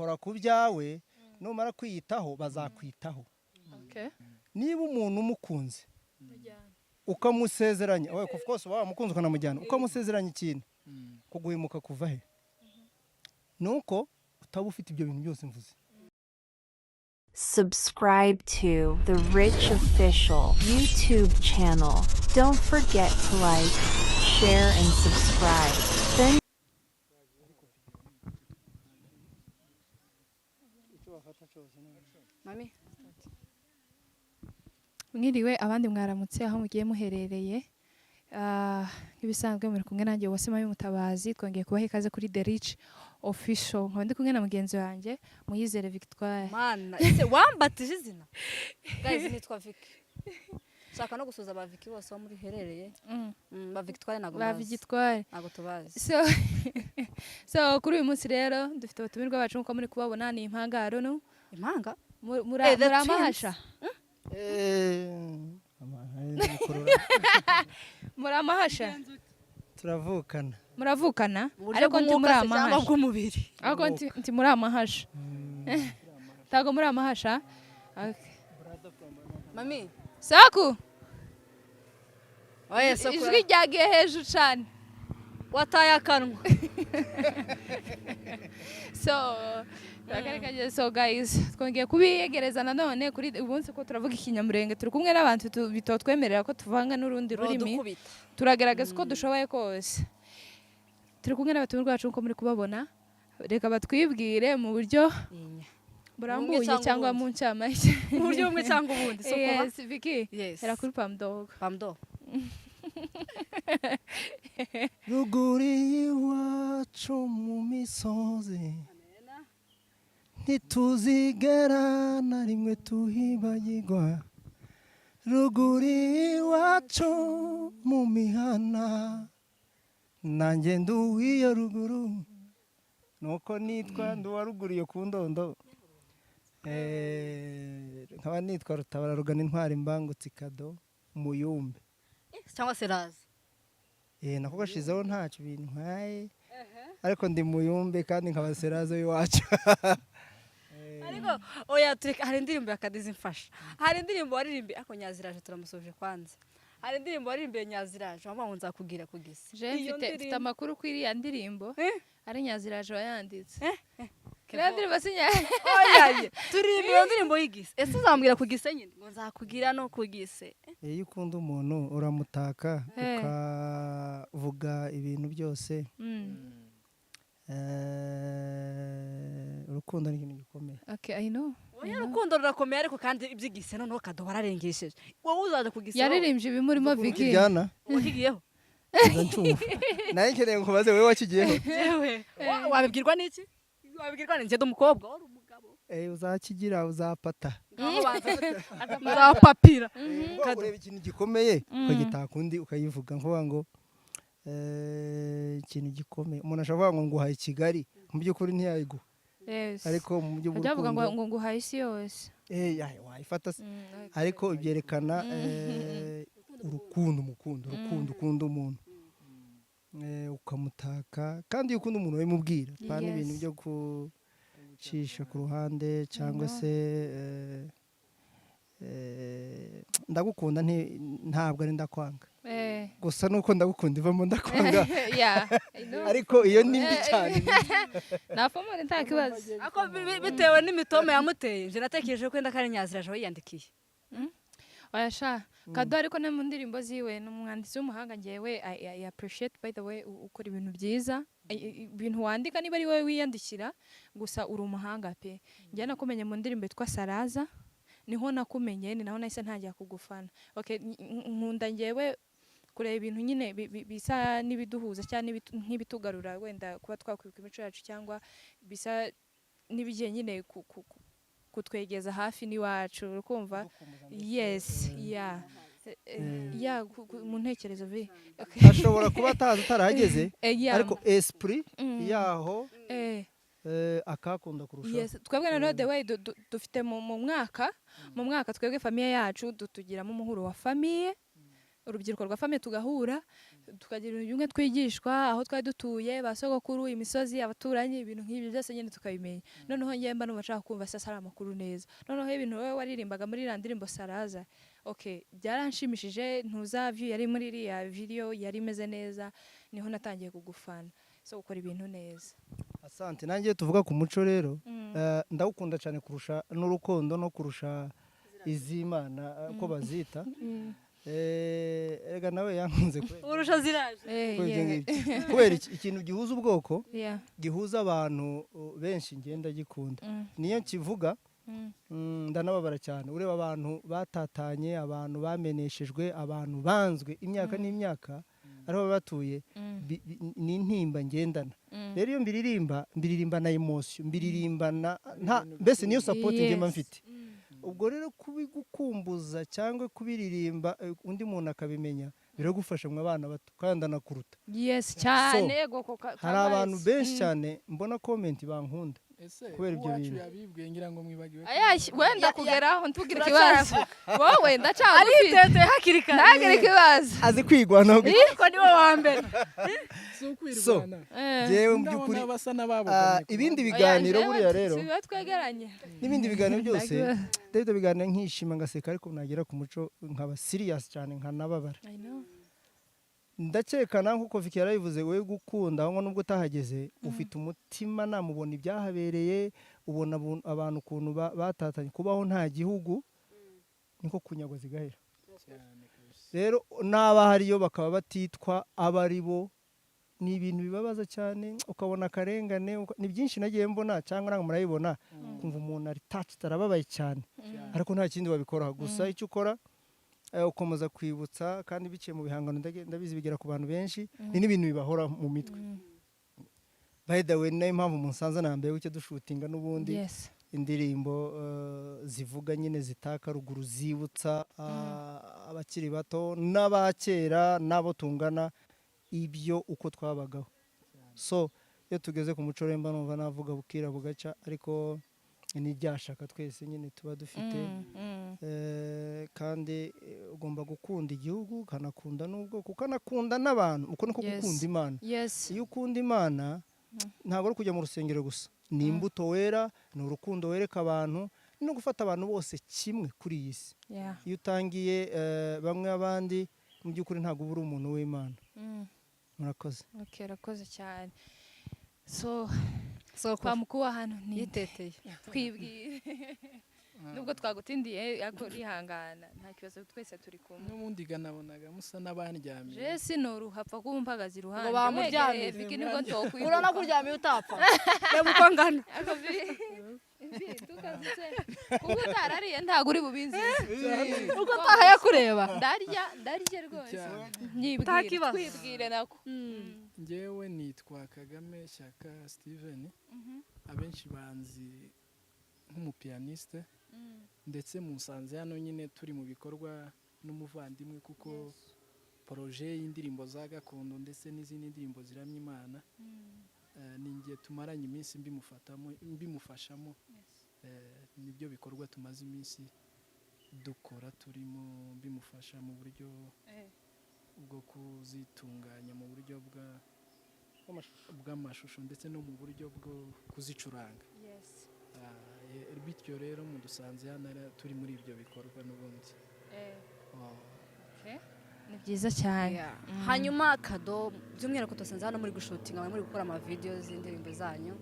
kora ku byawe numara kwiyitaho bazakwitaho. Niba umuntu umukunze ukamusezeranya of course mukunze ukanamujyana ukamusezeranya ikintu kuguhimuka kuva he nuko utaba ufite ibyo bintu byose mvuze. Subscribe to the Rich Official YouTube channel. Don't forget to like, share, and subscribe. Then Mami. Mwiriwe abandi mwaramutse aho mugiye muherereye. Ibisanzwe muri kumwe nanjye Wasema y'Umutabazi twongeye kubaha ikaze kuri The Rich Official. Ndi kumwe na mugenzi wanjye Muyizere Victoire. Mana, ese wambatije izina? Guys nitwa Vicky. Shaka no gusuza ba Vicky bose muri herereye. Ba Victoire nago bazi. Ba Victoire. Nago tubazi. So kuri uyu munsi rero dufite abatumirwa bacu nko muri kubabona ni impangaro no. Impanga? Muri amahasha. Muri amahasha. Turavukana. Muravukana? Ariko nti muri amahasha bw'umubiri. Ariko nti muri amahasha. Tago muri amahasha. Okay. Mami. Saku. Oya saku. Ijwi ryagiye hejuru cyane. Wataye akanwa. So guys, twongeye kubiyegereza nanone kuri ubunse ko turavuga ikinyamurenge turi kumwe n'abantu bitotwemerera ko tuvanga n'urundi rurimi. Turagerageza uko dushoboye kose. Turi kumwe n'abatumirwa bacu uko muri kubabona. Reka batwibwire mu buryo burambuye cyangwa mu ncamake. Mu buryo bumwe cyangwa ubundi so kuba. Yes, Vicky. Era kuri Pamdog. Pamdog. Ruguri iwacu mu misozi ntituzigera na rimwe tuhibagirwa. Ruguri iwacu mu mihana nanjye nduwiyo ruguru nuko nitwa nduwaruguriye ku ndondo. Nkaba nitwa Rutabara rugana intwari mbangutse ikado Muyumbe cyangwa se Raza. Nako gashizeho ntacyo bintu nkaye ariko ndi Muyumbe kandi nkaba Serazo y'iwacu. Ariko oya tureka hari indirimbo yakadizimfasha. Hari indirimbo waririmbi ako Nyaziraje turamusuje kwanza. Hari indirimbo waririmbiye Nyaziraje wamba ngo nzakubwira kugise. Je mfite amakuru kuri ya ndirimbo. Ari Nyaziraje wayanditse. Ndirimbo sinya. Oya turirimbiye indirimbo y'igise. Ese uzambwira kugise nyine ngo nzakubwira no kugise. Iyo ukunda umuntu uramutaka ukavuga ibintu byose. Urukundo ni ikintu gikomeye. Okay, I know. Oya urukundo rurakomeye ariko kandi ibyigise noneho kado wararengesheje. Wowe uzaje kugise. Yaririmbye ibimurimo Vicky. Kijyana. Wakigiyeho. Naye nkeneye kubaze wewe wakigiyeho. Jewe. Wabibwirwa n'iki? Wabibwirwa n'iki ndumukobwa wari umugabo. Uzakigira uzapata. Uzapapira. Ureba ikintu gikomeye ukagitaka undi ukayivuga nkuba ngo ikintu gikomeye umuntu ashobora ngo nguhaye Kigali mu by'ukuri ntiyayiguha. Ariko mu byo bw'urukundo bavuga ngo nguhaye isi yose. Wayifata ariko byerekana urukundo ukunda umuntu ukamutaka kandi ukunda umuntu wabimubwira kandi ibintu byo gucisha ku ruhande cyangwa se ndagukunda ntabwo ari ndakwanga. Gusa nuko ndagukunda ivamo ndakwanga. Ariko iyo ni mbi cyane. Nafomore nta kibazo. Ako bitewe n'imitome yamuteye je natekereje ko ndakari Nyaziraje wayiyandikiye. Oyasha kado ariko ne mu ndirimbo ziwe n'umwanditsi w'umuhanga ngewe I appreciate by the way ukora ibintu byiza ibintu wandika niba ari wowe wiyandikira gusa uri umuhanga pe. Njye nakumenye mu ndirimbo yitwa Saraza niho nakumenye ni naho nahise ntajya kugufana. Okay, nkunda ngewe kureba ibintu nyine bisa nibiduhuza cyane nk'ibitugarura wenda kuba twakwibuka imico yacu cyangwa bisa nibigiye nyine kutwegeza hafi n'iwacu urukumva. Yes mu ntekerezo vi ashobora kuba atazi utarahageze ariko esprit yaho akakunda kurusha. Yes, twebwe na the way dufite mu mwaka twebwe famille yacu dutugiramo umuhuro wa famille urubyiruko rwa famiye tugahura tukagira ibintu bimwe twigishwa aho twari dutuye ba sogokuru imisozi abaturanyi ibintu nk'ibyo byose nyine tukabimenya noneho njye mba numva nshaka kumva sasa ari amakuru neza noneho ibintu wowe waririmbaga muri iriya ndirimbo Saraza okay byaranshimishije ntuza view yari muri iriya video yari imeze neza niho natangiye kugufana so ukora ibintu neza. Asante nanjye tuvuga ku muco rero ndawukunda cyane kurusha n'urukundo no kurusha izimana ko bazita ega nawe yankunze urusha ziraje kubera ikintu gihuza ubwoko gihuza abantu benshi ngenda gikunda niyo kivuga ndanababara cyane ureba abantu batatanye abantu bameneshejwe abantu banzwe imyaka n'imyaka ariho batuye ni intimba ngendana rero iyo mbiririmba na emotion mbiririmba mbese niyo support ngema mfite ubwo rero kubigukumbuza cyangwa kubiririmba undi muntu akabimenya biragufasha mu abana bato kandi anakuruta yes cyane hari abantu benshi cyane mbona comment bankunda kubera ibyo bintu yabibwiye ngira ngo mwibagiwe wenda kugeraho ntugire ikibazo wowe ndacagufite ari tete hakiri kare ntagire ikibazo azi kwigwana ariko niwe wa mbere so jewe mu byukuri ibindi biganiro buriya rero twegeranye n'ibindi biganiro byose David biganiro nkishima ngaseka ariko nagera ku muco nkaba serious cyane nkanababara ndakekana nkuko Vicky yarabivuze we gukunda aho nubwo utahageze ufite umutima namubona ibyahabereye ubona abantu ukuntu batatanye kubaho nta gihugu niko kunyagwa zigahera rero n'abahariyo bakaba batitwa abaribo ni ibintu bibabaza cyane ukabona akarengane ni byinshi nagiye mbona cyangwa nange murayibona kumva umuntu ari touched arababaye cyane ariko nta kindi babikora gusa icyo ukora ukomeza kwibutsa kandi biciye mu bihangano ndabizi bigera ku bantu benshi ni n'ibintu bibahora mu mitwe by the way nayo mpamvu munsanza nambaye w'icyo dushutinga n'ubundi indirimbo zivuga nyine zitaka ruguru zibutsa abakiri bato n'abakera nabo tungana ibyo uko twabagaho so iyo tugeze ku muco remba numva navuga bukira bugaca ariko ni ryashaka twese nyine tuba dufite kandi ugomba gukunda igihugu ukanakunda n'ubwo ukanakunda n'abantu uko niko gukunda Imana iyo ukunda Imana ntabwo ari kujya mu rusengero gusa ni imbuto wera ni urukundo wereka abantu no gufata abantu bose kimwe kuri iyi si iyo utangiye bamwe abandi mu by'ukuri ntabwo uba uri umuntu w'Imana murakoze urakoze cyane so kwa mukuu wa hano niteteye twibwire nubwo twagutindiye ariko rihangana nta kibazo twese turi kumwe n'ubundi ganabonaga musa n'abandyamye Jesse no ruhapfa kumpagaza iruhande ngo bamuryamye Vicky nibwo ntokwibuka urana kuryamye utapfa reba uko ngana tukazitse kuko utarariye ntago uri bubizi uko tahaye kureba ndarya rwose twibwire nako njyewe nitwa Kagame Shyaka Steven abenshi banzi nk'umupianiste ndetse musanze hano nyine turi mu bikorwa n'umuvandimwe kuko projet y'indirimbo za gakondo ndetse n'izindi ndirimbo ziramya Imana ningiye tumaranye iminsi mbimufashamo nibyo bikorwa tumaze iminsi dukora turimo mbimufasha mu buryo bwo kuzitunganya mu buryo bw'amashusho ndetse no mu buryo bwo kuzicuranga bityo rero mudusanze hano turi muri ibyo bikorwa n'ubundi ni byiza cyane hanyuma Kado by'umwihariko tusanze hano muri gushutinga muri gukora amavideo z'indirimbo zanyu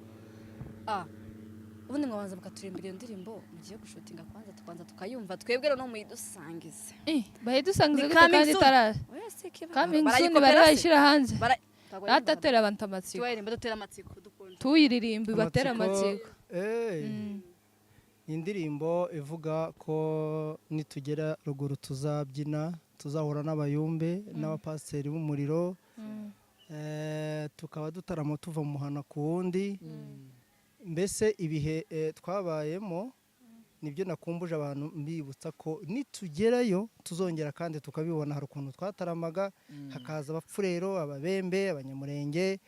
ubundi mwabanza mukaturimbira iyo ndirimbo mugiye gushutinga kwanza tukayumva twebwe rero no muyidusangize bayidusangize kandi taraje coming soon bari bayishira hanze atatera abantu amatsiko tuyiririmba batera amatsiko indirimbo ivuga ko nitugera ruguru tuzabyina tuzahura n'abayumbe n'abapasiteri b'umuriro tukaba dutarama tuva mu muhana ku wundi mbese ibihe twabayemo nibyo nakumbuje abantu mbibutsa ko nitugerayo tuzongera kandi tukabibona hari ukuntu twataramaga hakaza abapfurero ababembe abanyamurenge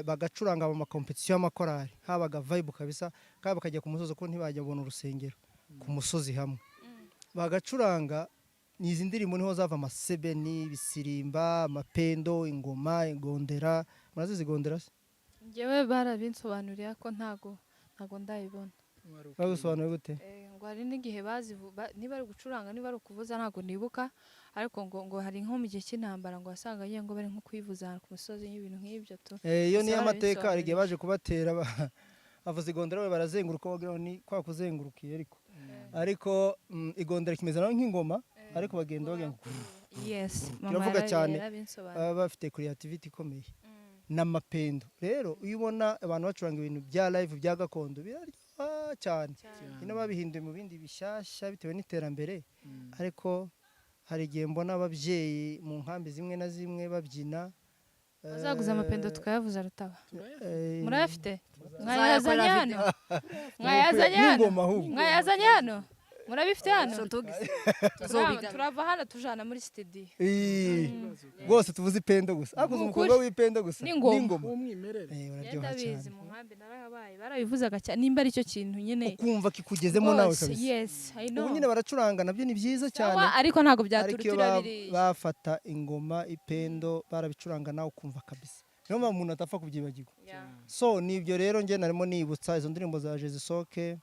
bagacuranga mu makompetisiyo y'amakorari habaga vibe kabisa kandi bakajya ku musozi ko ntibajya babona urusengero ku musozi hamwe bagacuranga ni izi ndirimbo niho zava amasebeni ibisirimba amapendo ingoma ingondera murazizi igondera se njyewe barabinsobanuriye ko ntago ndayibona bagusobanuriye gute ngo hari n'igihe niba ari gucuranga niba ari ukuvuza ntago nibuka ariko ngo hari nko mu gihe cy'intambara ngo wasanga ngo bari nko kwivuza ku musozi y'ibintu nk'ibyo tu iyo niyo amateka hari igihe baje kubatera avuze igondera we barazenguruka wagira ni kwa kuzengurukiye ariko igondera kimeze naho nk'ingoma ariko bagenda bagira ngo yes kiravuga cyane baba bafite creativity ikomeye n'amapendo rero iyo ubona abantu bacuranga ibintu bya live bya gakondo biraryoha cyane ino babihinduye mu bindi bishyashya bitewe n'iterambere ariko hari igihe mbona ababyeyi mu nkambi zimwe na zimwe babyina bazaguza amapendo tukayavuza rutaba murayafite mwayazanye hano mwayazanye hano murabifite hano turava hano tujana muri studio rwose tuvuze ipendo gusa akoze umukobwa w'ipendo gusa n'ingoma ndabizi mu nkambi narabaye barabivuzaga cyane nimba ari cyo kintu nyine ukumva kikugezemo nawe kabisa yes I know ubu nyine baracuranga nabyo ni byiza cyane ariko ntago ariko byaturutira iyo bafata ingoma ipendo barabicuranga nawe ukumva kabisa niyo mpamvu umuntu atapfa kubyibagirwa so nibyo rero njye narimo nibutsa izo ndirimbo zaje zisoke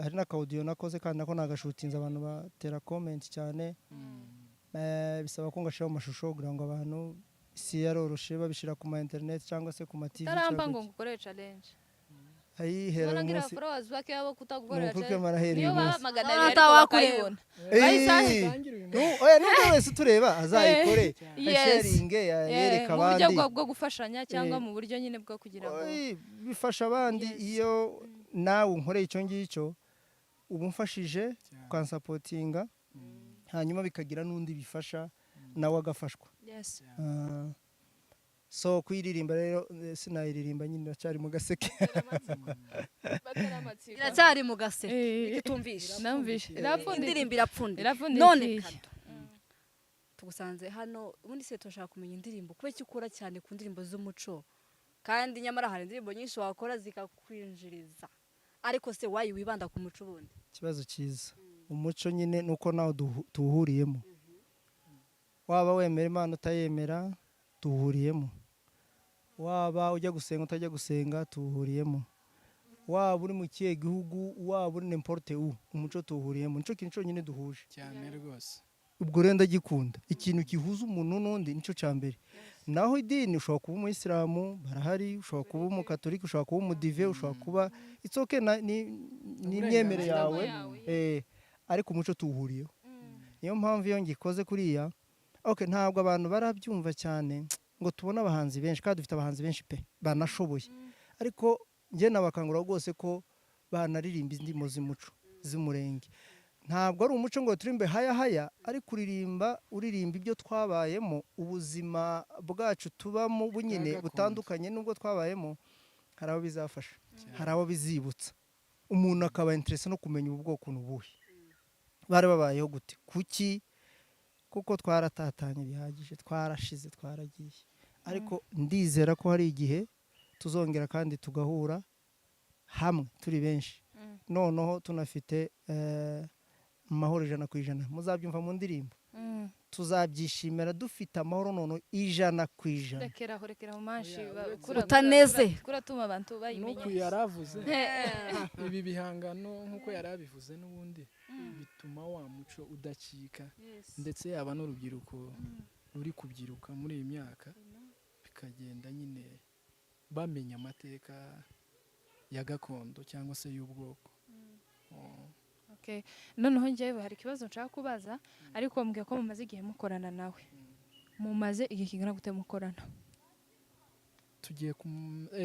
hari n'akawudiyo nakoze kandi nako nagashutinze abantu batera comment cyane bisaba ko ngashyiraho amashusho kugira ngo abantu isi yaroroshe babishyira ku ma internet cyangwa se ku ma TV taramba ngo ngukore challenge ayihera ubona ngira umunsi followers bake abo kutagukorera nuko challenge marahera niyo uyu munsi bahamagana ariko bakayibona oya n'undi wese tureba azayikore sharinge yereka mu buryo abandi bwo gufashanya cyangwa mu buryo nyine bwo kugira ngo bifasha abandi iyo nawe unkoreye icyo ngicyo uba umfashije ukansapotinga hanyuma bikagira n'undi bifasha nawe agafashwa so kuyiririmba rero sinayiririmba nyine iracyari mu gaseke iracyari mu gaseke itumvisha namvishe indirimbo irapfundika irapfundika none tugusanze hano ubundi se turashaka kumenya indirimbo kuba icyo ukora cyane ku ndirimbo z'umuco kandi nyamara hari indirimbo nyinshi wakora zikakwinjiriza ariko se wayi wibanda ku muco ubundi ikibazo cyiza umuco nyine nuko nawe tuwuhuriyemo waba wemera Imana utayemera tuwuhuriyemo waba ujya gusenga utajya gusenga tuwuhuriyemo waba uri mu kihe gihugu waba uri n'importe umuco tuwuhuriyemo nicyo kintu cyonyine duhuje cyane rwose ubwo rero ndagikunda ikintu gihuza umuntu n'undi nicyo cya mbere naho idini ushobora kuba umuyisilamu barahari ushobora kuba umukatolika ushobora kuba umudive ushobora kuba itsoke n'imyemerere yawe ariko umuco tuwuhuriyeho niyo mpamvu iyo ngikoze kuriya ntabwo abantu barabyumva cyane ngo tubone abahanzi benshi kandi dufite abahanzi benshi pe banashoboye ariko njye nabakangura rwose ko banaririmba indirimbo z'umuco z'umurenge ntabwo ari umuco ngo turirimbe haya ariko uririmba ibyo twabayemo ubuzima bwacu tubamo bunyine butandukanye n'ubwo twabayemo hari abo bizafasha hari abo bizibutsa umuntu akaba interese no kumenya ubu bwoko n'ubuhe bari babayeho gute kuki kuko twaratatanye bihagije twarashize twaragiye ariko ndizera ko hari igihe tuzongera kandi tugahura hamwe turi benshi noneho tunafite amahoro 100%. Muzabyumva mu ndirimbo tuzabyishimira dufite amahoro noneho 100%. rekera mu manshi utaneze kuratuma abantu bayimenya nuko yaravuze ibi bihangano nkuko yarabivuze n'ubundi bituma wa muco udacika ndetse yaba n'urubyiruko ruri kubyiruka muri iyi myaka bikagenda nyine bamenya amateka ya gakondo cyangwa se y'ubwoko. noneho njyewe hari ikibazo nshaka kubaza ariko mbwiye ko mumaze igihe mukorana nawe mumaze igihe kingana gute mukorana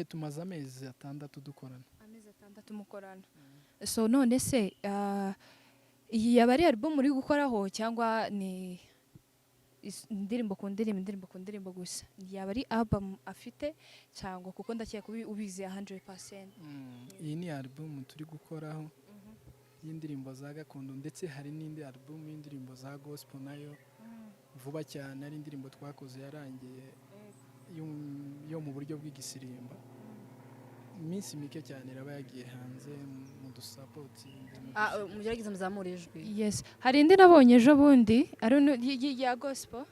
tumaze amezi 6 dukorana amezi 6 mukorana so none se iyi yaba ari album uri gukoraho cyangwa ni indirimbo ku ndirimbo gusa yaba ari album afite cyangwa kuko ndakeka ubizi 100%? Iyi ni album turi gukoraho y'indirimbo za gakondo ndetse hari n'indi album y'indirimbo za gospel nayo vuba cyane ari indirimbo twakoze yarangiye yo mu buryo bw'igisirimba iminsi mike cyane iraba yagiye hanze mu dusapoti mugerageze muzamure ijwi. Yes, hari indi nabonye ejo bundi ari ya gospel.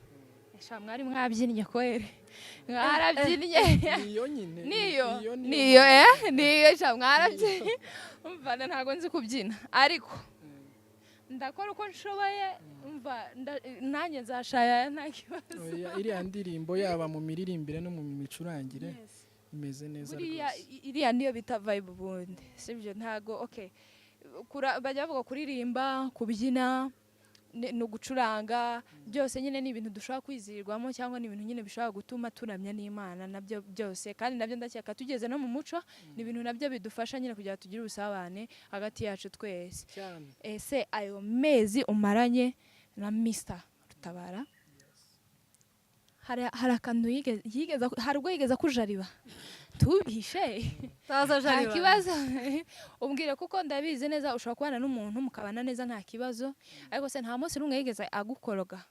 Esha mwari mwabyinnye kwere. Mwarabyinnye. niyo nyine Niyo sha mwarabyinnye. Umva ntago nzi kubyina ariko ndakora uko nshoboye umva nanjye nzashaya nta kibazo. iriya ndirimbo yaba mu miririmbire no mu micurangire imeze neza rwose. Iriya niyo bita vibe bundi sibyo ntago okay bajya bavuga kuririmba kubyina no gucuranga byose nyine ni ibintu dushobora kwizirwamo cyangwa ni ibintu nyine bishobora gutuma turamya n'Imana nabyo byose kandi nabyo ndakeka tugeze no mu muco ni ibintu nabyo bidufasha nyine kugira tugire ubusabane hagati yacu twese. Ese ayo mezi umaranye na Mr Rutabara hari akantu hari ubwo yigeza kujariba tubishe nta kibazo umbwire kuko ndabizi neza ushobora kubana n'umuntu mukabana neza nta kibazo ariko se nta munsi n'umwe yigeze agukoroga.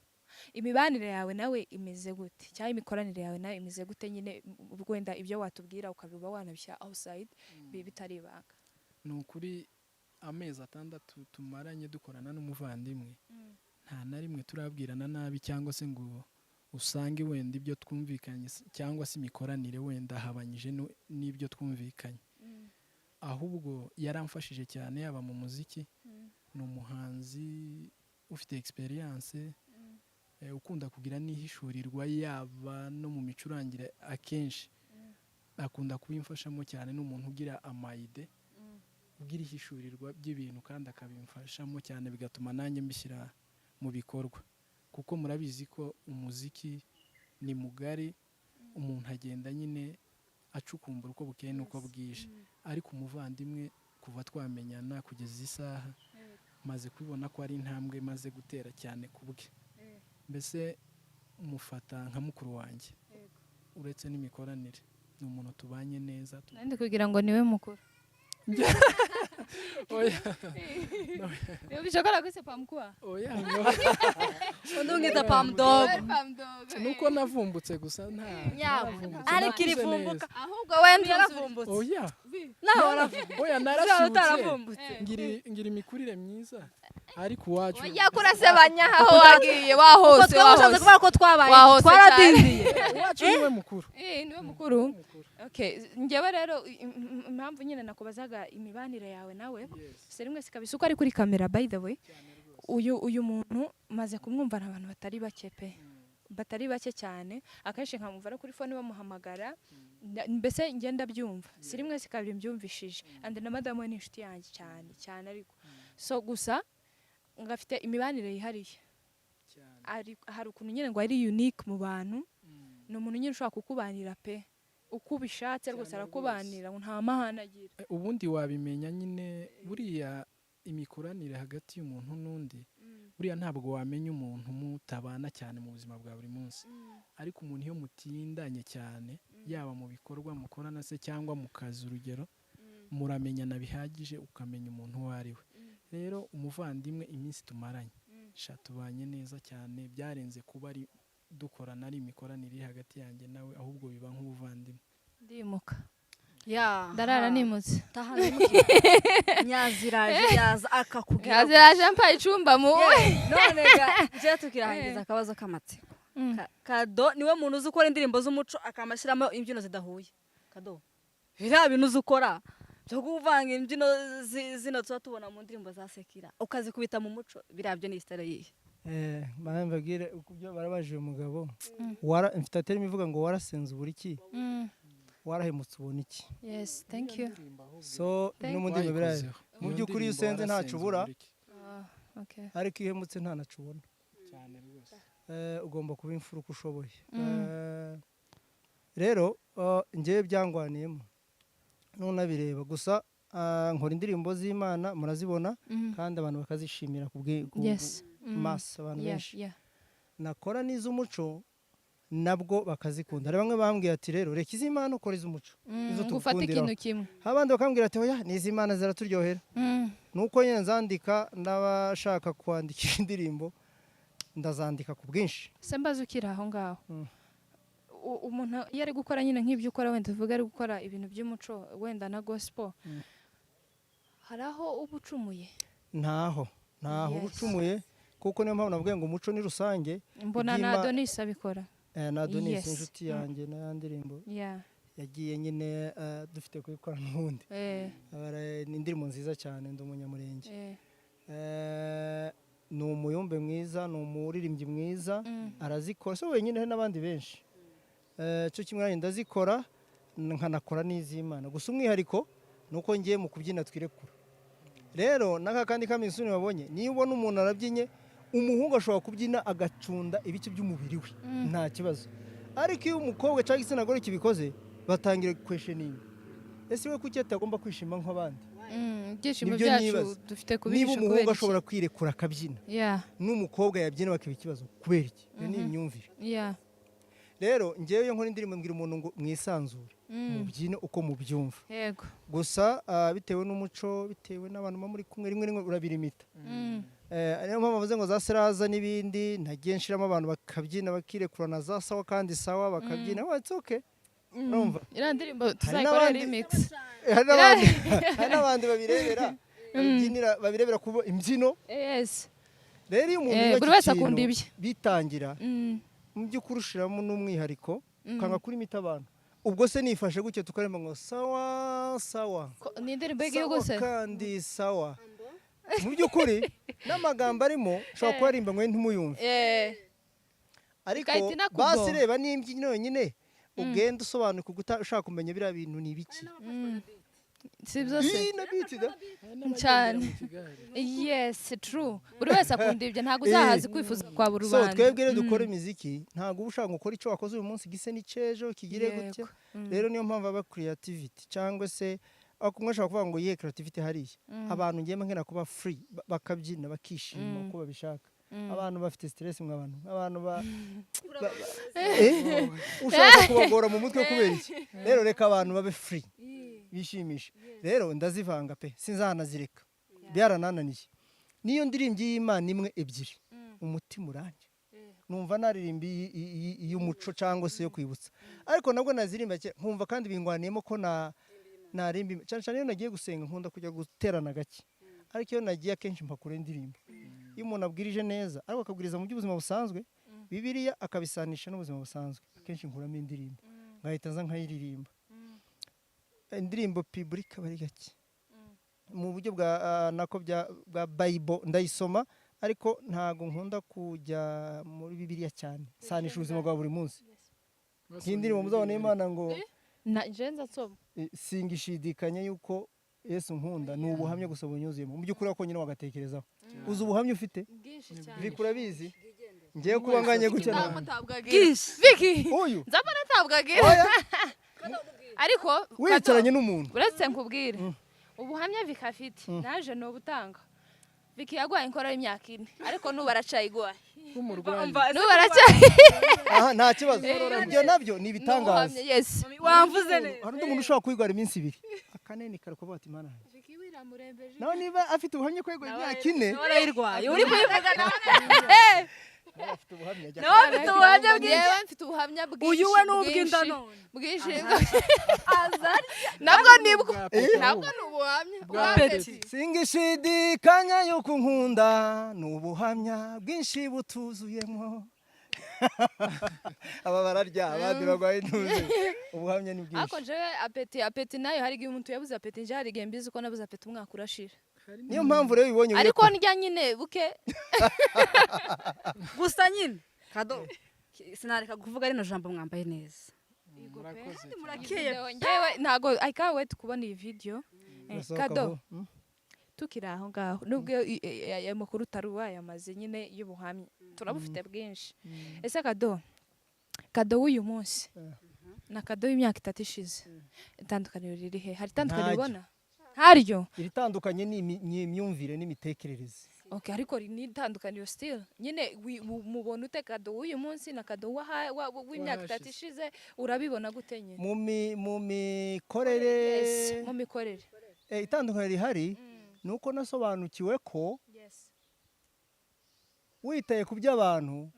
Imibanire yawe nawe imeze gute cyangwa imikoranire yawe nawe imeze gute nyine wenda ibyo watubwira ukabiba wanabishyira outside bitari ibanga. Ni ukuri amezi 6 tumaranye dukorana n'umuvandimwe nta na rimwe turabwirana nabi cyangwa se ngo usange wenda ibyo twumvikanye cyangwa se imikoranire wenda habanyije n'ibyo twumvikanye. Ahubwo yaramfashije cyane yaba mu muziki ni umuhanzi ufite experience ukunda kugira n'ihishurirwa yaba no mu micurangire akenshi akunda kubimfashamo cyane n'umuntu ugira amayide ugira ihishurirwa by'ibintu kandi akabimfashamo cyane bigatuma nanjye mbishyira mu bikorwa kuko murabizi ko umuziki ni mugari umuntu agenda nyine acukumbura uko bukeye n'uko bwije ariko umuvandimwe kuva twamenyana kugeza isaha maze kubibona ko ari intambwe maze gutera cyane kubwe mbese umufata nka mukuru wanjye uretse n'imikoranire ni umuntu tubanye neza kandi kugira ngo niwe mukuru oya bishobora kwise pamkuwa oya undungita pamdog nuko navumbutse gusa nta ariko irivumbuka ahubwo wenda yaravumbutse oya nawe waravumbutse oya narashibutse ngira imikurire myiza ariko wacu yakurasebanya aho wagiye wahose twabashaze kuvuga ko twabaye twaradindiye wacu niwe mukuru niwe mukuru. Okay njyewe rero impamvu nyine nakubazaga imibanire yawe nawe se rimwe sikabisa uko ari kuri kamera by the way uyu muntu maze kumwumva n'abantu batari bake pe batari bake cyane akenshi nkamumva ari kuri phone bamuhamagara mbese ngenda byumva si rimwe sikabiri mbyumvishije and na madame we ni inshuti yanjye cyane ariko so gusa ngafite imibanire yihariye hari ukuntu nyine ngo ari unique mu bantu ni umuntu nyine ushobora kukubanira pe uko ubishatse rwose arakubanira nta mahana agira. Ubundi wabimenya nyine buriya imikoranire hagati y'umuntu n'undi buriya ntabwo wamenya umuntu mutabana cyane mu buzima bwa buri munsi ariko umuntu iyo mutindanye cyane yaba mu bikorwa mukorana se cyangwa mu kazi urugero muramenyana bihagije ukamenya umuntu uwo ari we. Rero umuvandimwe iminsi tumaranye tubanye neza cyane byarenze kuba ari dukorana ari imikoranire iri hagati yanjye nawe ahubwo biba nk'ubuvandimwe. Ndimuka ndarara nimutse nyaziraje yaza akakubwira nyaziraje mpaye icumba muwe none je tukirangiza akabazo k'amatsiko Kado niwe muntu uzi ukora indirimbo z'umuco akamashyiramo imbyino zidahuye. Kado biriya bintu uzi ukora byo kuvanga imbyino zino tuba tubona mu ndirimbo za Sekira ukazikubita mu muco biriya byo ni style yihe? Mbagire ukubyo barabajije umugabo mfite aterimo ivuga ngo warasenze uburiki warahemutse ubona iki. Yes, thank you. So no mu ndimi biraye mu byukuri iyo usenze ntacu ubura okay ariko iyo uhemutse nta nacu ubona cyane rwose. Ugomba kuba imfura uko ushoboye. Rero ngiye byangwaniyemo nunabireba gusa nkora indirimbo z'Imana murazibona kandi abantu bakazishimira mass abantu benshi nakora n'iz'umuco nabwo bakazikunda. Bamwe bambwiye ati rero reka iz'Imana ukora iz'umuco izo tugufata ikintu kimwe abandi bakambwira ati oya n'iz'Imana ziraturyohera nuko nyine nzandika ndabashaka kwandikira indirimbo ndazandika ku bwinshi. Se mbaza ukira aho ngaho umuntu iyo ari gukora nyine nk'ibyo ukora wenda tuvuga ari gukora ibintu by'umuco wenda na gospel hari aho uba ucumuye ntaho uba Yes. ucumuye kuko niyo mpamvu navuga ngo umuco ni rusange mbona na iby'Ima- Adonis abikora na Adonis Yes. inshuti yanjye na ndirimbo yeah yagiye nyine dufite kubikora n'ubundi ni indirimbo nziza cyane ndi umunyamurenge ni umuyumbe mwiza ni umuririmbyi mwiza arazikora so wenyine hari n'abandi benshi cyo kimwe nanjye ndazikora nkanakora n'iz'Imana gusa umwihariko ni uko ngiye mu kubyina twirekura rero n'aka kandi kamisuni wabonye niyo ubona umuntu arabyinye umuhungu ashobora kubyina agacunda ibice by'umubiri we nta kibazo ariko iyo umukobwa cyangwa igitsina gore kibikoze batangira questioning ese we kuki atagomba kwishima nk'abandi ibyishimo Nibyo byacu nibaza. dufite niba kubihisha umuhungu kubera ashobora kwirekura akabyina yeah n'umukobwa yabyina bakiba ikibazo kubera iki iyo ni imyumvire yeah rero ngewe iyo nkora indirimbo mbwira umuntu ngo mwisanzure mubyine uko mubyumva yego gusa bitewe n'umuco bitewe n'abantu muba muri kumwe rimwe rimwe urabirimita niyo mpamvu bavuze ngo za seraza n'ibindi nagiye nshiramo abantu bakabyina bakirekura na za sawa kandi sawa bakabyina it's okay urumva iriya ndirimbo tuzayikora n'abandi- remix hari n'abandi babirebera kuba imbyino yes rero iyo umuntu buri yubaka wese akunda ikintu ibye. bitangira mu by'ukuri ushiramo n'umwihariko ukanga kurimita abantu ubwo se nifashe gutyo tukarema ngo sawa sawa ni indirimbo y'igihugu se sawa kandi sawa mu by'ukuri n'amagambo arimo ushobora kubarimba ngo ntimuyumve ariko Ugahita inakugo. basi reba n'imbyino yonyine ugenda usobanuka ushaka kumenya biriya bintu ni ibiki si byo se Ii, na biti da. cyane yes true buri wese akunda ibyo ntabwo uzahazi kwifuza kwa buri so rubanda twebwe rero dukora imiziki ntabwo uba ushaka gukora icyo wakoze uyu munsi gise n'icyejo kigire Yego. gutya rero niyo mpamvu aba creativity cyangwa se kumwe ashobora kuvuga ngo ye creativity hariya abantu ngiyemo nkena kuba free bakabyina bakishima uko babishaka abantu bafite stress mw'abantu ushaka kubagora mu mutwe kubera iki rero reka abantu babe free bishimisha rero ndazivanga pe sinzanazireka byaranananiye niyo ndirimbye y'Imana imwe ebyiri umutima uranjye numva naririmba iy'umuco cyangwa se yo kwibutsa ariko nabwo nazirimba nkumva kandi bingwaniyemo ko narimba cyane cyane iyo nagiye gusenga nkunda kujya guterana gake ariko iyo nagiye akenshi mpakura indirimbo iyo umuntu abwirije neza ariko akabwiriza mu by'ubuzima busanzwe Bibiliya akabisanisha n'ubuzima busanzwe akenshi nkuramo indirimbo ngahita nza nkayiririmba indirimbo public bari gake mu buryo bwa nako bwa Bible ndayisoma ariko ntago nkunda kujya muri Bibiliya cyane sanisha ubuzima bwa buri munsi nk'indirimbo muzabona Imana ngo na jenza nsoma singishidikanya yuko Yesu nkunda ni ubuhamya gusa bunyuzuyemo mu by'ukuri ko nyine wagatekerezaho uzi ubuhamya ufite bikura bizi ngiye kuba nganye gutya Vicky uyu nzaba natabwagira ariko wicaranye n'umuntu uretse nkubwire ubuhamya Vicky afite naje no butanga Vicky yagwaye inkora y'imyaka 4 ariko nubu aracayigwaye nubu aracayi aha nta kibazo ibyo nabyo ni ibitangaza yes wamvuze neza hari undi muntu ushobora kwigwara iminsi 2 akaneni karakuvuga ati Mana Vicky wiramurembeje nawe niba afite ubuhamya ko yigwara imyaka 4 warayirwaye uri kuyivuga nawe afite ubuhamya ajya nawe afite ubuhamya bwinshi yewe mfite ubuhamya bwinshi uyu we n'ubw'inda none bwinshi nabwo nibwo nabwo ni ubuhamya bwa Peti singishidikanya yuko nkunda ni ubuhamya bwinshi butuzuyemo aba bararya abandi bagwaye intuze ubuhamya ni bwinshi ariko jewe apeti nayo hari igihe umuntu yabuze apeti nje hari igihe mbizi ko nabuze apeti umwaka urashira niyo mpamvu rero ubibonye ariko ndya nyine buke gusa nyine kado sinareka kuvuga rino jambo mwambaye neza murakeye ngewe ntago I can't wait kubona iyi video kado tukiri aho ngaho nubwo aya makuru taruwa yamaze nyine y'ubuhamya turabufite bwinshi ese kado w'uyu munsi na kado y'imyaka 3 ishize itandukaniro riri he hari itandukaniro ubona haryo iritandukanye ni imyumvire n'imitekerereze okay ariko ni itandukaniro still nyine mubona ute kado w'uyu munsi na kado w'imyaka 3 ishize urabibona gute nyine mu mikorere mu mikorere itandukaniro rihari nuko nasobanukiwe ko witaye ku by'abantu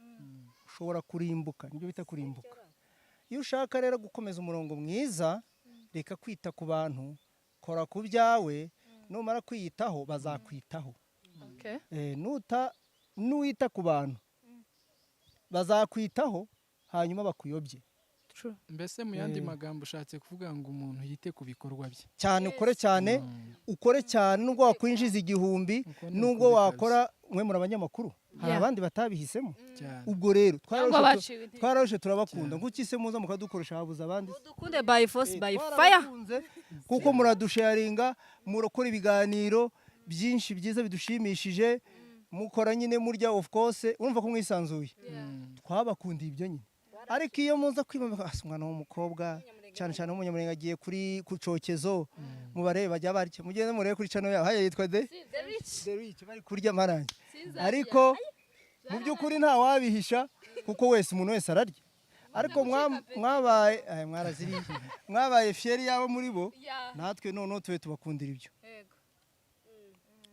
ushobora kurimbuka nibyo bita kurimbuka iyo ushaka rero gukomeza umurongo mwiza reka kwita ku bantu kora ku byawe numara kwiyitaho bazakwitaho Okay. nuwita ku bantu bazakwitaho hanyuma bakuyobye True. mbese mu yandi magambo ushatse kuvuga ngo umuntu yite ku bikorwa bye cyane ukore cyane nubwo wakwinjiza 1000 nubwo wakora mwe muri abanyamakuru hari abandi batabihisemo ubwo rero twararoshe turabakunda ngukise muza mukadukoresha habuza abandi dukunde by force by fire kuko muradusharinga murakora ibiganiro byinshi byiza bidushimishije mukora nyine murya of course urumva ko mwisanzuye twabakundiye ibyo nyine ariko iyo muza kwimama umwana w'umukobwa cyane cyane w'umunyamurenge agiye kuri kucokezo mubarebe bajya barya mugende murebe kuri channel yaho yitwa The Rich bari kurya marangi ariko mu by'ukuri nta wabihisha kuko wese umuntu wese ararya ariko mwabaye fieri yabo muri bo natwe noneho tube tubakundira ibyo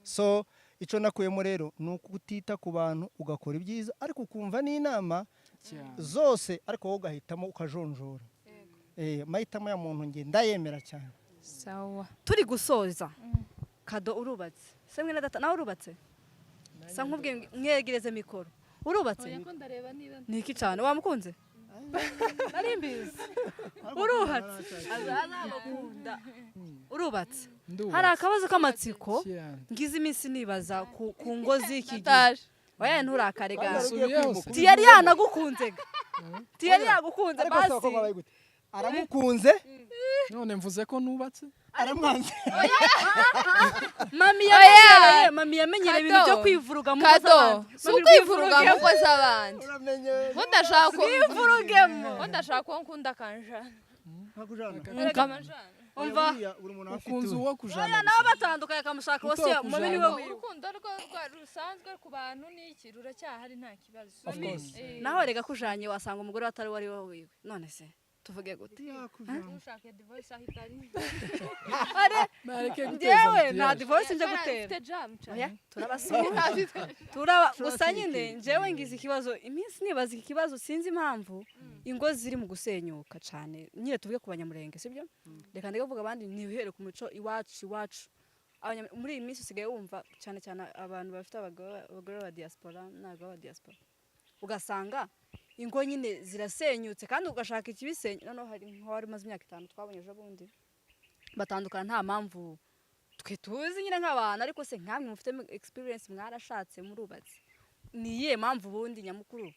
so icyo nakuyemo rero ni ukutita ku bantu ugakora ibyiza ariko ukumva n'inama zose ariko wowe ugahitamo ukajonjora amahitamo ya muntu nge ndayemera cyane Sawa. turi gusoza Kado urubatse se mwe na data nawe urubatse sa nkubwiye mwegereze mikoro urubatse niki cyane wamukunze nari mbizi uruhatse azabakunda urubatse hari akabazo k'amatsiko ngize iminsi nibaza ku ngo z'iki gihe oya nturakare gaso tiyari yanagukunze tiyari yagukunze basi aramukunze none mvuze ko nubatse aramwanze mami yamenyereye ibintu byo kwivuruga mu ngo Kado si ukwivuruga mu ngo z'abandi ndashaka ko nkunda kanjana umva ukunze uwo kujana oya nawe batandukanye akamushaka wose mami niwe wiwe urukundo rusanzwe ku bantu n'iki ruracyahari nta kibazo naho rega kujanye wasanga umugore atari wari wowe wiwe none se tuvuge gute ushaka divorce ahitari njyewe nta divorce nje gutera oya turabasura gusa nyine njyewe ngize ikibazo iminsi nibaza iki kibazo sinzi impamvu ingo ziri mu gusenyuka cyane nyine tuvuge ku banyamurenge sibyo reka ndavuga abandi nibihere ku mico iwacu muri iyi minsi usigaye wumva cyane cyane abantu bafite abagore ba diaspora n'abagabo ba diaspora ugasanga ingo nyine zirasenyutse kandi ugashaka ikibisenya noneho hari maze imyaka 5 twabonye ejo bundi batandukana nta mpamvu twe tuzi nyine nk'abantu ariko se nkamwe mufite experience mwarashatse murubatse niye mpamvu bundi nyamukuru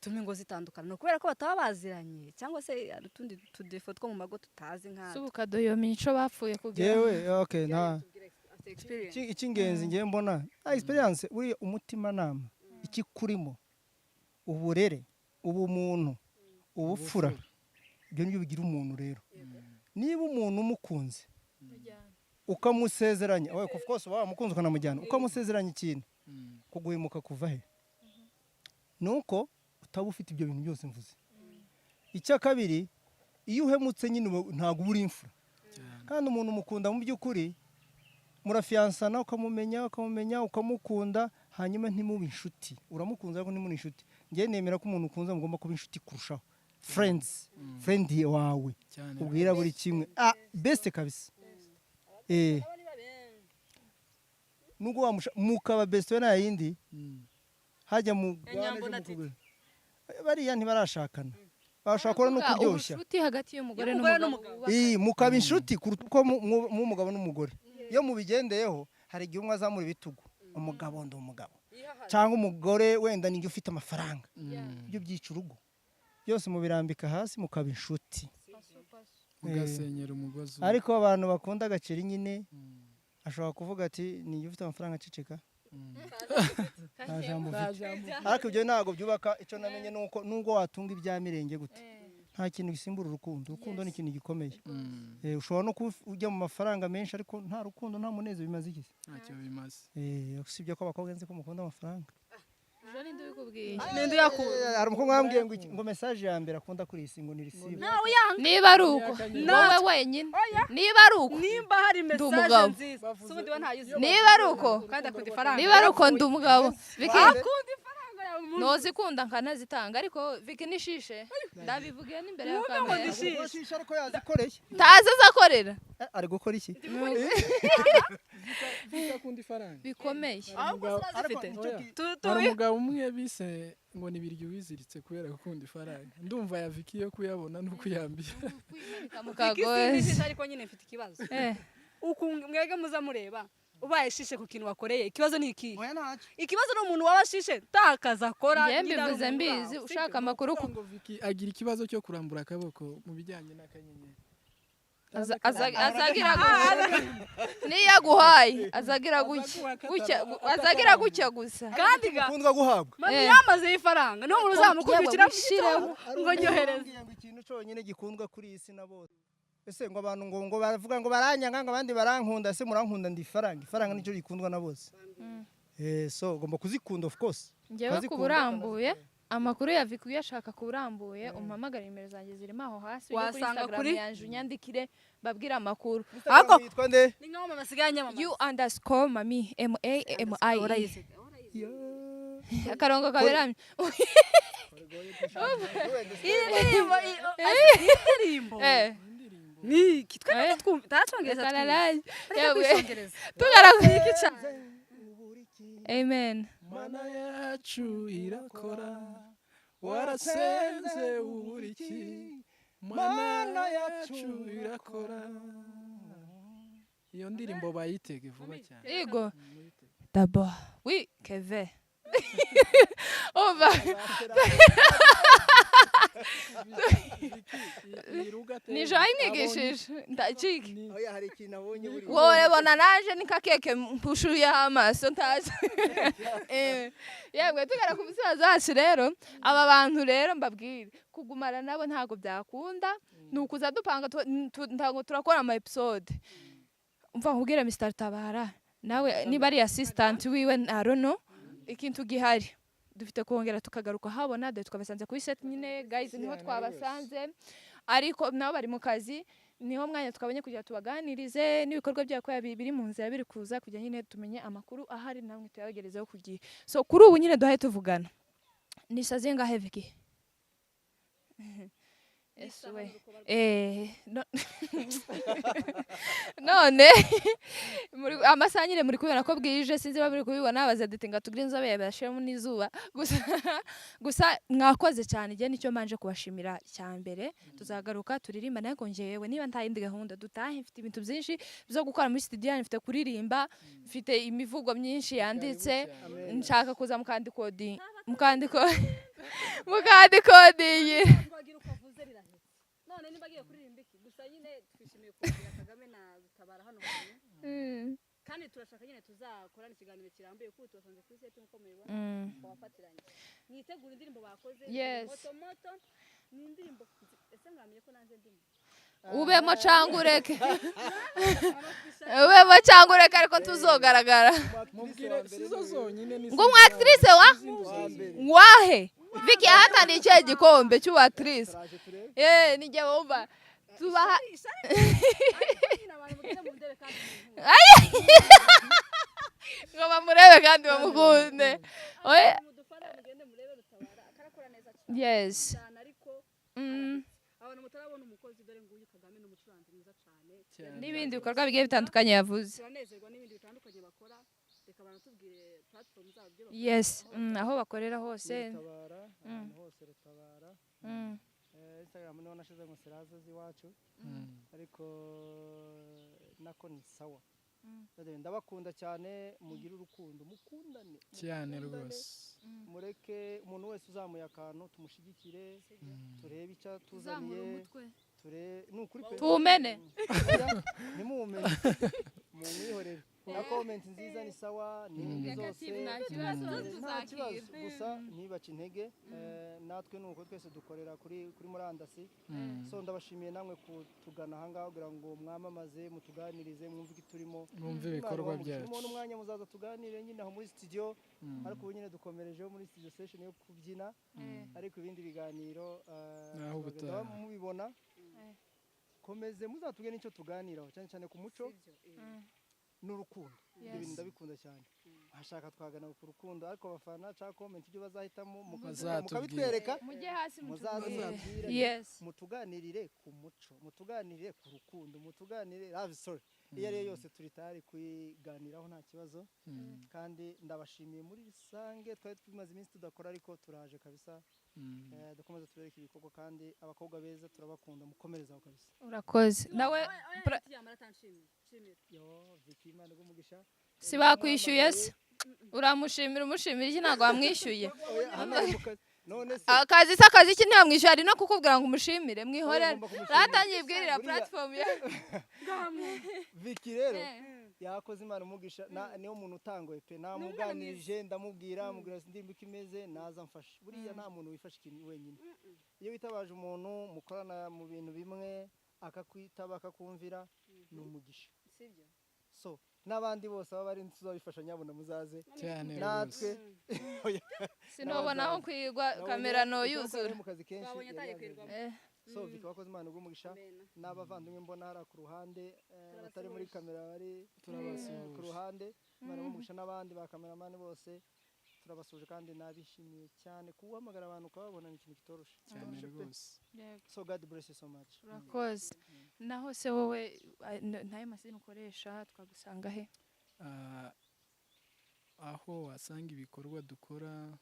tumi ngo zitandukana no kubera ko bataba baziranye cyangwa se utundi tudefo two mu mago tutazi nka Kado yo mico bapfuye kugira yewe okay nta icy'ingenzi ngiye mbona experience uri umutima nama iki kurimo uburere ubumuntu ubupfura ibyo nibyo bigira umuntu rero niba umuntu umukunze ukamusezeranya of course wamukunze ukanamujyana ukamusezeranya ikintu kuguhemuka kuva he nuko utaba ufite ibyo bintu byose mvuze icya kabiri iyo uhemutse nyine ntago uri imfura kandi umuntu umukunda mu by'ukuri murafiansana ukamumenya ukamukunda hanyuma ntimube inshuti uramukunze ariko ntimuri inshuti ngiye nemera ko umuntu ukunze mugomba kuba inshuti kurushaho friend wawe ubwira buri kimwe best kabisa nubwo mukaba best we na yindi hajya mu bariya ntibarashakana bashakora no kuryoshya inshuti hagati y'umugore n'umugabo mukaba inshuti kuko mu mugabo n'umugore iyo mubigendeyeho hari igihe umwe azamura ibitugu umugabo ndi umugabo cyangwa umugore wenda ninjye ufite amafaranga ibyo byica urugo byose mubirambika hasi mukaba inshuti ugasenyera umugozi ariko abantu bakunda agaceri nyine ashobora kuvuga ati ninjye ufite amafaranga aceceka ariko ibyo ntabwo byubaka icyo namenye nuko nubwo watunga ibya mirenge gute nta kintu gisimbura urukundo ni ikintu gikomeye ushobora no ujya mu mafaranga menshi ariko nta rukundo nta munezero bimaze iki ntacyo bimaze usibye ko abakobwa nzi ko mukunda amafaranga ninde yakunda hari umukobwa wambwiye ngo message ya mbere akunda kuri isi ngo ni receive niba ari uko wowe wenyine niba ari uko nimba hari message nziza subundi we ntayizi niba ari uko kandi akunda ifaranga niba ari uko ndi umugabo akunda ifaranga yawe nozikunda nkanazitanga ariko Vicky nishishe ndabivugiye n'imbere ya kamera Shisha ariko yazikoreye. tazi azakorera Ari gukora iki? Zikakunda ifaranga. bikomeye Ariko Hari umugabo umwe bise ngo nibiryo wiziritse kubera gukunda ifaranga. Ndumva ya Vicky yo kuyabona no kuyambira. mukagozi ariko nyine mfite ikibazo mwege muza mureba ubaye shishe ku kintu wakoreye ikibazo ni iki oya ntacyo. ikibazo ni umuntu wabashishe takaza akora njye mbivuze mbizi ushaka amakuru ku Ngo Vicky agira ikibazo cyo kurambura akaboko mu bijyanye n'akanyenyeri. azagira gutya niyo aguhaye azagira azagira gutya gusa kandi Ukundwa guhabwa. mami yamaze ifaranga niho umuntu uzamukubikira ngo nyohereze ngo ikintu cyonyine gikundwa kuri iyi si na bose. Ese ngo abantu ngo baravuga ngo baranyanga ngo abandi barankunda se murankunda ndi ifaranga. Ifaranga nicyo gikundwa na bose. So ugomba kuzikunda of course. njyewe ku burambuye amakuru ya Vicky uyashaka ku burambuye umpamagara nimero zanjye zirimo aho hasi ujye kuri Wasanga Instagram kuri- yanjye unyandikire babwire amakuru Ariko yitwa nde? ni nkaho mama asigaye anyamamaza you_mami MAMI akarongo kaberamye indirimbo ni kitwe tatwongereza Kararaye. twumva Yewe. tugaragaza Amen. Mana yacu irakora. Warasenze uburiki. Mana yacu irakora. Iyo ndirimbo bayitege vuba cyane. Igo. D'abord. Oui, Keve. Umva. Nijo ayinigishije ndaciki. Oya hari ikintu abonye buri. Wowe bona naje nikakeke mpushuye amaso ntazi. Yemwe tugara ku musaza wacu rero aba bantu rero mbabwire kugumana nabo ntago byakunda nukuza dupanga ntago turakora ama episode. Umva nkubwire Mr. Tabara nawe niba ari assistant wiwe I don't know ikintu gihari dufite kongera tukagaruka habona de tukabasanze kuri set nyine guys niho twabasanze ariko nabo bari mu kazi niho mwanya tukabonye kugira tubaganirize n'ibikorwa byako biri mu nzira biri kuza kujya nyine tumenye amakuru ahari namwe tuyagerezeho kugiye so kuri ubu nyine duhaye tuvugana nisaze ngahe Vicky Eswe none amasaha nyine muri kubibona ko bwije sinzi babiri kubibona bazadetinga tugire inzobe bashiramo n'izuba gusa mwakoze cyane igihe nicyo manje kubashimira cyambere tuzagaruka turirimba nayo kongeyewe niba ntayindi gahunda dutahe mfite ibintu byinshi byo gukora muri studio mfite kuririmba mfite imivugo myinshi yanditse nshaka kuza mukandikodi none niba agiye kuririmba iki gusa nyine twishimiye kugira Kagame na Tabara hano kandi turashaka nyine tuzakorana ikiganiro kirambuye kuko tubasanze kuri set nko mubibona twafatiranye mwitegura indirimbo bakoze moto ni indirimbo ese mwamenye ko nanze ndimo ubemo cyangureke ariko tuzogaragara Mubwire sizo zonyine ni ngo umwactrice wahe Vicky yahataniye icyo gikombe cy'uwactrice nijye wumva tubaha ngo bamurebe kandi bamukunde yes abantu mutarabona umukozi dore nguyu Kagame n'umucuranzi mwiza cyane n'ibindi bikorwa bigiye bitandukanye yavuze turanezerwa n'ibindi bitandukanye bakora reka banatubwire platform zabo byo yes aho bakorera hose Rutabara Instagram niho nashize ngo Serazo z'iwacu ariko nako ni sawa ndabakunda cyane mugira urukundo mukundane cyane rwose mureke umuntu wese uzamuye akantu tumushigikire turebe icyo tuzaniye nukuri pe tumene nimumene mumwihorere na comment nziza ni sawa ni zose nta kibazo gusa ntibace intege natwe nuko twese dukorera kuri murandasi so ndabashimiye namwe kutugana ahangaha kugira ngo mwamamaze mutuganirize mwumve iki turimo mwumve ibikorwa byacu n'umwanya muzaza tuganire nyine aho muri studio ariko ubu nyine dukomerejeho muri studio session yo kubyina ariko ibindi biganiro mubibona komeze muzatubwire n'icyo tuganiraho cyane cyane ku muco n'urukundo ibintu ndabikunda cyane hashaka twagana ku rukundo ariko abafana cyangwa comment ibyo bazahitamo Bazatubwira. mukabitwereka mujye hasi muzaze mutubwire. mubwire Yes. mutuganirire ku muco mutuganirire ku rukundo mutuganirire love story iyo ari yo yose turi tayari kuyiganiraho nta kibazo kandi ndabashimiye muri rusange twari tumaze iminsi tudakora ariko turaje kabisa dukomeza tubereke ibikorwa kandi abakobwa beza turabakunda mukomerezaho kabisa urakoze nawe yo Vicky Imana igumugisha si bakwishyuye se uramushimira umushimira iki ntabwo wamwishyuye hano ari mu kazi none se akazi se akazi iki ntiwamwishyura ari no kukubwira ngo umushimire mwihorere Ugomba kumushimira. ratangiye ibwirira Buriya- platform ye Vicky rero yakoze Imana umugisha niyo muntu utangoye pe namuganirije ndamubwira mubwira ndimba uko imeze naza mfasha buriya nta muntu wifasha ikintu wenyine iyo witabaje umuntu mukorana mu bintu bimwe akakwitaba akakumvira ni umugisha so n'abandi bose baba bari tuzabifasha nyabuna muzaze cyane natwe sinubona aho kwigwa kamera no yuzura mu kazi kenshi Twabonye yari atayikwirwa. yazanye. So Vicky wakoze Imana igumugisha n'abavandimwe mbona hara ku ruhande batari muri kamera bari Turabasuhuje. ku ruhande Imana igumugisha n'abandi ba kameramani bose turabasuje kandi nabishimiye cyane kuhamagara abantu ukababona ni ikintu kitoroshe cyane Kitoroshe pe. rwose So God bless you so much urakoze naho se wowe ntayo mazina ukoresha twagusanga he Ah, aho wasanga ibikorwa dukora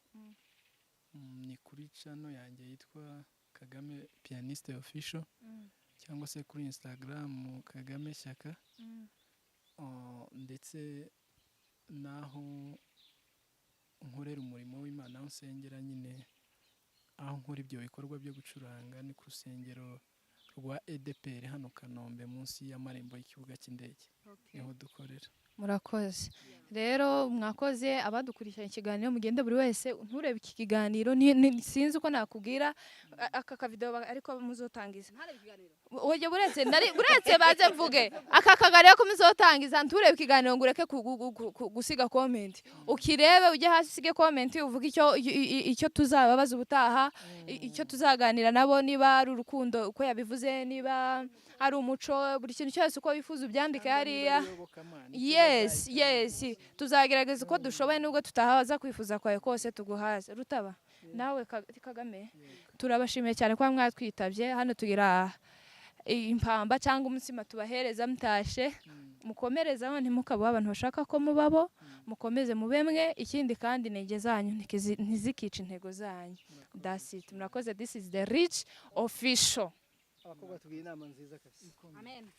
ni kuri channel yanjye yitwa Kagame Pianiste Official cyangwa se kuri Instagram Kagame Shyaka ndetse naho nkorera umurimo w'Imana aho nsengera nyine aho nkora ibyo bikorwa byo gucuranga ni ku rusengero rwa EDPR hano Kanombe munsi y'amarembo y'ikibuga cy'indege niho dukorera murakoze rero mwakoze abadukurikiranye ikiganiro mugende buri wese nturebe iki kiganiro sinzi uko nakubwira aka kavideo ariko muzotangiza oye buretse baze mvuge aka kaganiro ko muzotangiza nturebe ikiganiro ngo ureke gusiga comment ukirebe ujye hasi usige comment uvuge icyo tuzababaza ubutaha icyo tuzaganira nabo niba ari urukundo uko yabivuze niba ari umuco buri kintu cyose uko wifuza ubyandike hariya yes tuzagerageza uko dushoboye nubwo tutahaza kwifuza kwawe kose tuguhaze rutaba nawe Kagame turabashimiye cyane kuba mwatwitabye hano tugira impamba cyangwa umutsima tubahereza mutashe mukomerezaho ntimukabe abantu bashaka ko mubabo mukomeze mubemwe ikindi kandi intege zanyu ntizikice intego zanyu that's it murakoze this is the Rich Official abakobwa tugira inama nziza kabisa Amen.